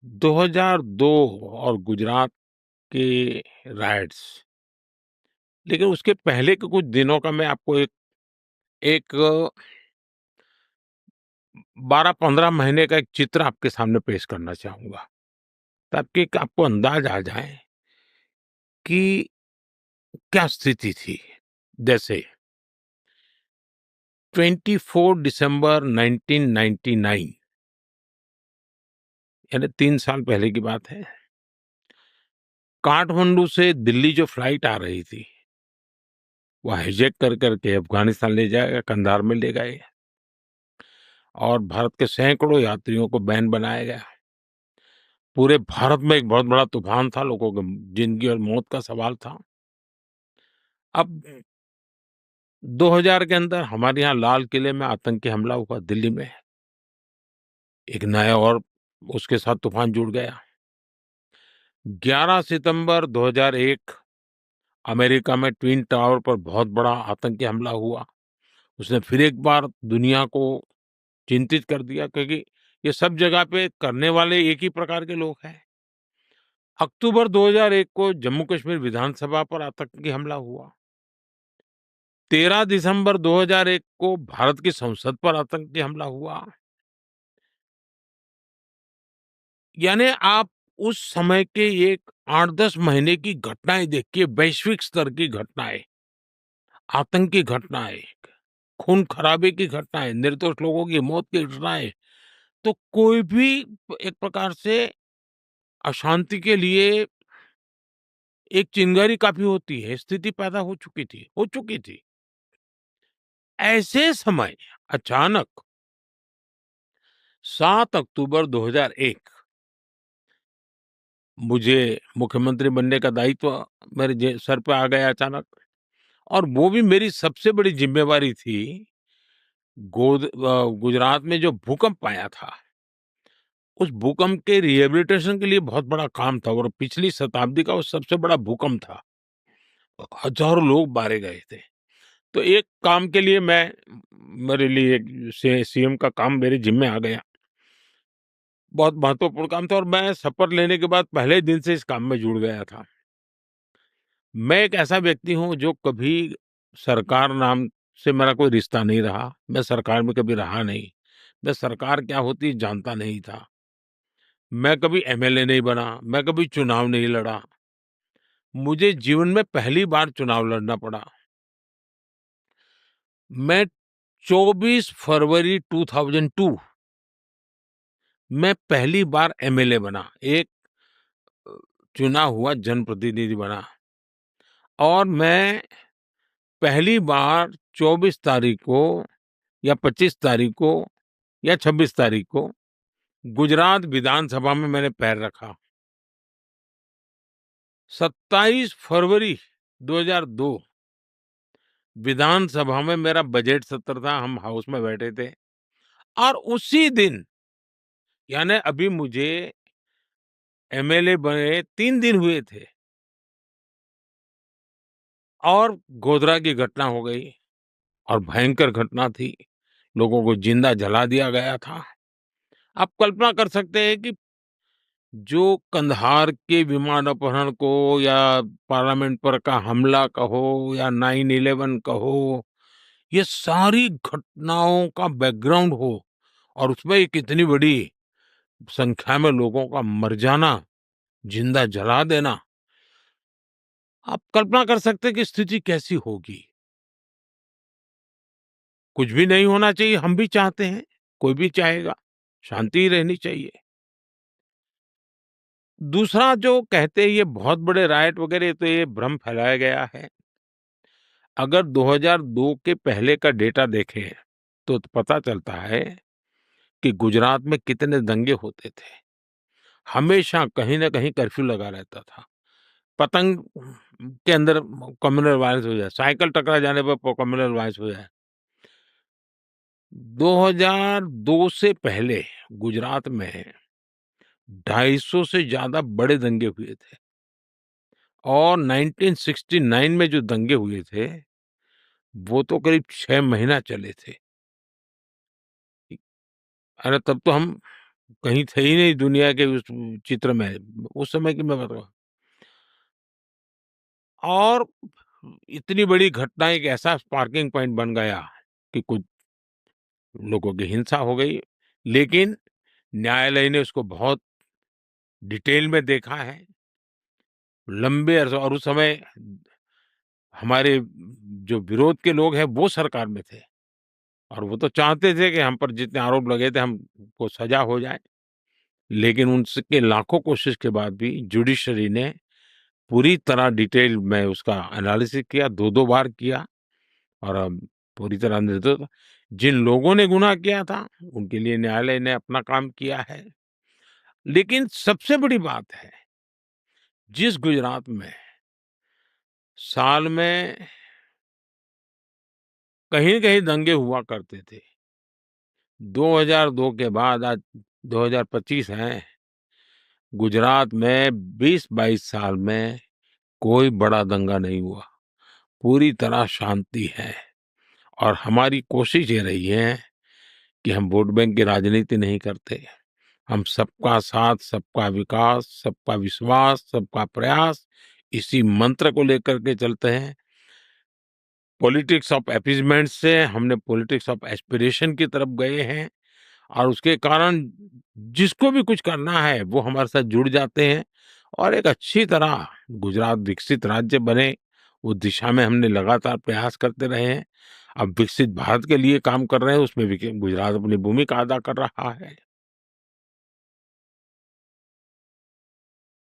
2002 और गुजरात के राइट्स, लेकिन उसके पहले के कुछ दिनों का मैं आपको एक एक 12-15 महीने का एक चित्र आपके सामने पेश करना चाहूँगा, ताकि एक आपको अंदाज़ आ जाए कि क्या स्थिति थी। जैसे 24 दिसंबर 1999, यानी 3 साल पहले की बात है। काठमांडू से दिल्ली जो फ्लाइट आ रही थी, वो हाईजैक कर के अफ़गानिस्तान ले जाया, कंधार में ले गए और भारत के सैकड़ों यात्रियों को बैन बनाया गया। पूरे भारत में एक बहुत बड़ा तूफ़ान था, लोगों की ज़िंदगी और मौत का सवाल था। अब 2000 के अंदर हमारे यहाँ लाल किले में आतंकी हमला हुआ दिल्ली में। एक नया और उसके साथ तूफ़ान जुड़ गया। 11 सितंबर 2001 अमेरिका में ट्विन टावर पर बहुत बड़ा आतंकी हमला हुआ। उसने फिर एक बार दुनिया को चिंतित कर दिया, क्योंकि ये सब जगह पे करने वाले एक ही प्रकार के लोग हैं। अक्टूबर 2001 को जम्मू कश्मीर विधानसभा पर आतंकी हमला हुआ। 13 दिसंबर 2001 को भारत की संसद पर आतंकी हमला हुआ। यानी आप उस समय के एक 8-10 महीने की घटनाएं देखिए, वैश्विक स्तर की घटनाएं, आतंकी घटनाएं, खून खराबे की घटनाएं, निर्दोष लोगों की मौत की घटनाएं, तो कोई भी एक प्रकार से अशांति के लिए एक चिंगारी काफी होती है, स्थिति पैदा हो चुकी थी। ऐसे समय अचानक 7 अक्टूबर 2001 मुझे मुख्यमंत्री बनने का दायित्व मेरे सर पे आ गया अचानक, और वो भी मेरी सबसे बड़ी जिम्मेवारी थी। गुजरात में जो भूकंप आया था, उस भूकंप के रिहैबिलिटेशन के लिए बहुत बड़ा काम था, और पिछली शताब्दी का वो सबसे बड़ा भूकंप था। हजारों लोग मारे गए थे। तो एक काम के लिए मेरे लिए सीएम का काम मेरे जिम्मे आ गया। बहुत महत्वपूर्ण काम था, और मैं शपथ लेने के बाद पहले दिन से इस काम में जुड़ गया था। मैं एक ऐसा व्यक्ति हूँ जो कभी सरकार नाम से मेरा कोई रिश्ता नहीं रहा। मैं सरकार में कभी रहा नहीं। मैं सरकार क्या होती है जानता नहीं था। मैं कभी एमएलए नहीं बना, मैं कभी चुनाव नहीं लड़ा। मुझे जीवन में पहली बार चुनाव लड़ना पड़ा। मैं 24 फरवरी 2002 मैं पहली बार एमएलए बना, एक अ, चुना हुआ जनप्रतिनिधि बना, और मैं पहली बार 24 तारीख को या 25 तारीख को या 26 तारीख को गुजरात विधानसभा में मैंने पैर रखा। 27 फरवरी 2002 विधानसभा में मेरा बजट सत्र था, हम हाउस में बैठे थे, और उसी दिन, यानी अभी मुझे एमएलए बने 3 दिन हुए थे, और गोधरा की घटना हो गई, और भयंकर घटना थी। लोगों को जिंदा जला दिया गया था। आप कल्पना कर सकते हैं कि जो कंधार के विमान अपहरण को, या पार्लियामेंट पर का हमला कहो, या 9/11 कहो, ये सारी घटनाओं का बैकग्राउंड हो, और उसमें एक इतनी बड़ी संख्या में लोगों का मर जाना, जिंदा जला देना, आप कल्पना कर सकते हैं कि स्थिति कैसी होगी। कुछ भी नहीं होना चाहिए, हम भी चाहते हैं, कोई भी चाहेगा, शांति ही रहनी चाहिए। दूसरा जो कहते हैं ये बहुत बड़े रायट वगैरह, तो ये भ्रम फैलाया गया है। अगर 2002 के पहले का डेटा देखें, तो पता चलता है कि गुजरात में कितने दंगे होते थे। हमेशा कहीं न कहीं कर्फ्यू लगा रहता था। पतंग के अंदर कम्युनल वायलेंस हो जाए, साइकिल टकरा जाने पर कम्युनल वायलेंस हो जाए। 2002 से पहले गुजरात में 250 से ज्यादा बड़े दंगे हुए थे, और 1969 में जो दंगे हुए थे, वो तो करीब 6 महीना चले थे। अरे तब तो हम कहीं थे ही नहीं दुनिया के उस चित्र में, उस समय की मैं बता रहा हूँ। और इतनी बड़ी घटना एक ऐसा स्पार्किंग पॉइंट बन गया कि कुछ लोगों की हिंसा हो गई, लेकिन न्यायालय ने उसको बहुत डिटेल में देखा है, लंबे अरसे। और उस समय हमारे जो विरोध के लोग हैं वो सरकार में थे और वो तो चाहते थे कि हम पर जितने आरोप लगे थे हमको सजा हो जाए। लेकिन उनके लाखों कोशिश के बाद भी जुडिशरी ने पूरी तरह डिटेल में उसका एनालिसिस किया, 2-2 बार किया और पूरी तरह निर्दोष जिन लोगों ने गुनाह किया था, उनके लिए न्यायालय ने अपना काम किया है। लेकिन सबसे बड़ी बात है, जिस गुजरात में साल में कहीं-कहीं दंगे हुआ करते थे, 2002 के बाद आज 2025 है, गुजरात में 20-22 साल में कोई बड़ा दंगा नहीं हुआ, पूरी तरह शांति है। और हमारी कोशिश ये रही है कि हम वोट बैंक की राजनीति नहीं करते। हम सबका साथ, सबका विकास, सबका विश्वास, सबका प्रयास, इसी मंत्र को लेकर के चलते हैं। पॉलिटिक्स ऑफ अपीसमेंट से हमने पॉलिटिक्स ऑफ एस्पिरेशन की तरफ गए हैं और उसके कारण जिसको भी कुछ करना है, वो हमारे साथ जुड़ जाते हैं और एक अच्छी तरह गुजरात विकसित राज्य बने, उस दिशा में हमने लगातार प्रयास करते रहे हैं। अब विकसित भारत के लिए काम कर रहे हैं, उसमें भी गुजरात अपनी भूमिका अदा कर रहा है।